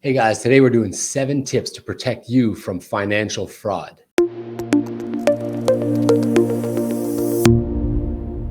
Hey guys, today we're doing 7 tips to protect you from financial fraud.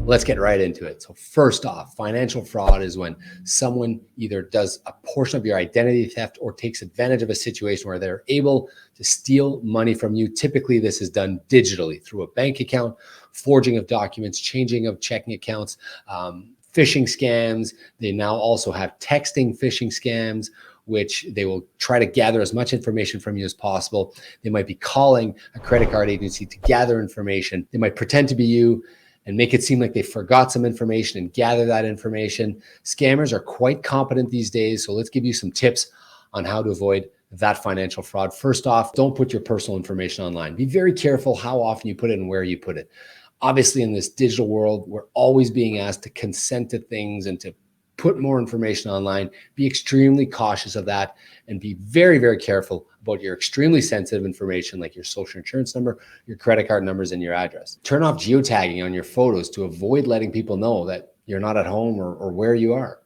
Let's get right into it. So first off, financial fraud is when someone either does a portion of your identity theft or takes advantage of a situation where they're able to steal money from you. Typically, this is done digitally through a bank account, forging of documents, changing of checking accounts, phishing scams. They now also have texting phishing scams, which they will try to gather as much information from you as possible. They might be calling a credit card agency to gather information. They might pretend to be you and make it seem like they forgot some information and gather that information. Scammers are quite competent these days, so let's give you some tips on how to avoid that financial fraud. First off, don't put your personal information online. Be very careful how often you put it and where you put it. Obviously, in this digital world, we're always being asked to consent to things and to put more information online. Be extremely cautious of that and be very, very careful about your extremely sensitive information like your social insurance number, your credit card numbers, and your address. Turn off geotagging on your photos to avoid letting people know that you're not at home or where you are.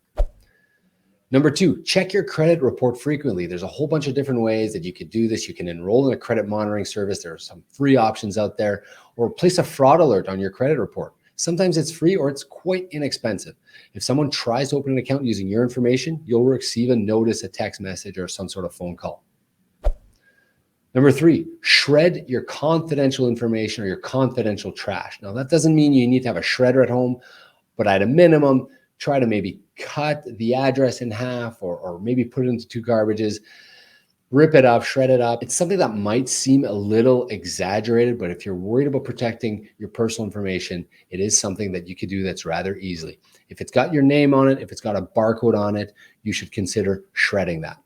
Number 2, check your credit report frequently. There's a whole bunch of different ways that you could do this. You can enroll in a credit monitoring service. There are some free options out there, or place a fraud alert on your credit report. Sometimes it's free or it's quite inexpensive. If someone tries to open an account using your information, you'll receive a notice, a text message, or some sort of phone call. Number 3, shred your confidential information or your confidential trash. Now, that doesn't mean you need to have a shredder at home, but at a minimum, try to maybe cut the address in half or maybe put it into 2 garbages. Rip it up, shred it up. It's something that might seem a little exaggerated, but if you're worried about protecting your personal information, it is something that you could do that's rather easily. If it's got your name on it, if it's got a barcode on it, you should consider shredding that.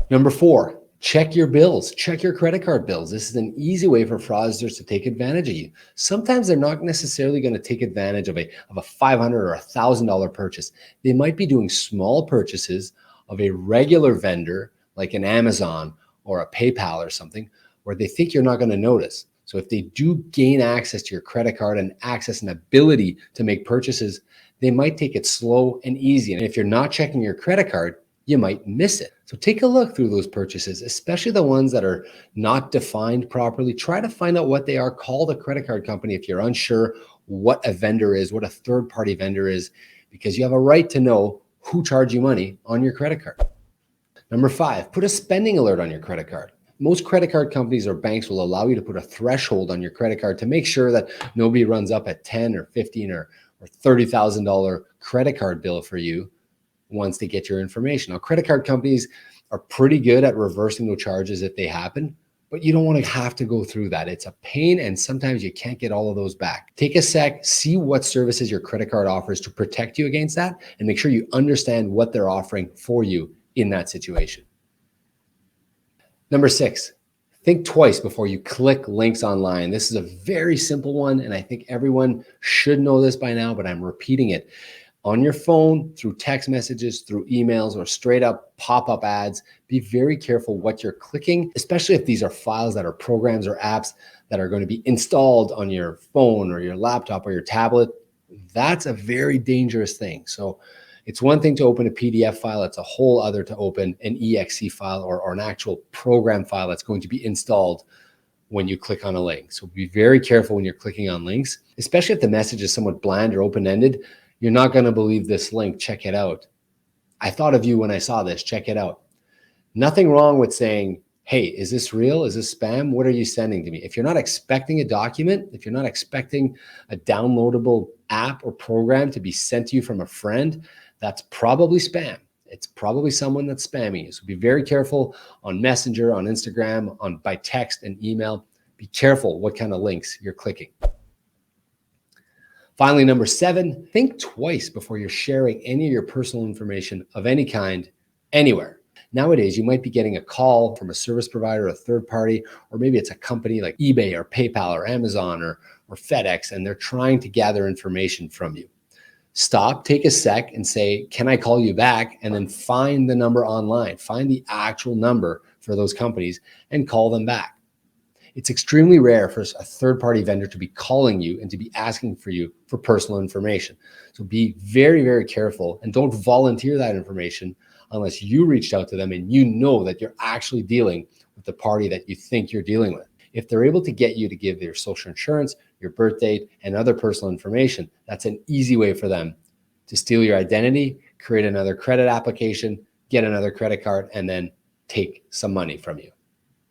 Number 4, check your bills. Check your credit card bills. This is an easy way for fraudsters to take advantage of you. Sometimes they're not necessarily going to take advantage of a $500 or $1,000 purchase. They might be doing small purchases of a regular vendor like an Amazon or a PayPal or something where they think you're not going to notice. So if they do gain access to your credit card and access and ability to make purchases, they might take it slow and easy. And if you're not checking your credit card, you might miss it. So take a look through those purchases, especially the ones that are not defined properly. Try to find out what they are. Call the credit card company if you're unsure what a vendor is, what a third-party vendor is, because you have a right to know who charged you money on your credit card. Number 5, put a spending alert on your credit card. Most credit card companies or banks will allow you to put a threshold on your credit card to make sure that nobody runs up a $10 or $15 or $30,000 credit card bill for you once they get your information. Now, credit card companies are pretty good at reversing those charges if they happen, but you don't want to have to go through that. It's a pain, and sometimes you can't get all of those back. Take a sec, see what services your credit card offers to protect you against that, and make sure you understand what they're offering for you in that situation. Number 6, think twice before you click links online. This is a very simple one, and I think everyone should know this by now, but I'm repeating it. On your phone, through text messages, through emails, or straight up pop-up ads, be very careful what you're clicking, especially if these are files that are programs or apps that are going to be installed on your phone or your laptop or your tablet. That's a very dangerous thing. So it's one thing to open a PDF file. It's a whole other to open an EXE file or an actual program file that's going to be installed when you click on a link. So be very careful when you're clicking on links, especially if the message is somewhat bland or open-ended. You're not going to believe this link. Check it out. I thought of you when I saw this. Check it out. Nothing wrong with saying, hey, is this real? Is this spam? What are you sending to me? If you're not expecting a document, if you're not expecting a downloadable app or program to be sent to you from a friend, that's probably spam. It's probably someone that's spamming you. So be very careful on Messenger, on Instagram, by text and email. Be careful what kind of links you're clicking. Finally, number 7, think twice before you're sharing any of your personal information of any kind anywhere. Nowadays, you might be getting a call from a service provider, a third party, or maybe it's a company like eBay or PayPal or Amazon or FedEx, and they're trying to gather information from you. Stop, take a sec and say, can I call you back? And then find the number online, find the actual number for those companies and call them back. It's extremely rare for a third-party vendor to be calling you and to be asking for you for personal information. So be very, very careful and don't volunteer that information unless you reached out to them and you know that you're actually dealing with the party that you think you're dealing with. If they're able to get you to give your social insurance, your birth date, and other personal information, that's an easy way for them to steal your identity, create another credit application, get another credit card, and then take some money from you.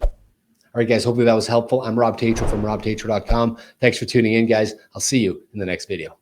All right, guys, hopefully that was helpful. I'm Rob Tetrault from robtetrault.com. Thanks for tuning in, guys. I'll see you in the next video.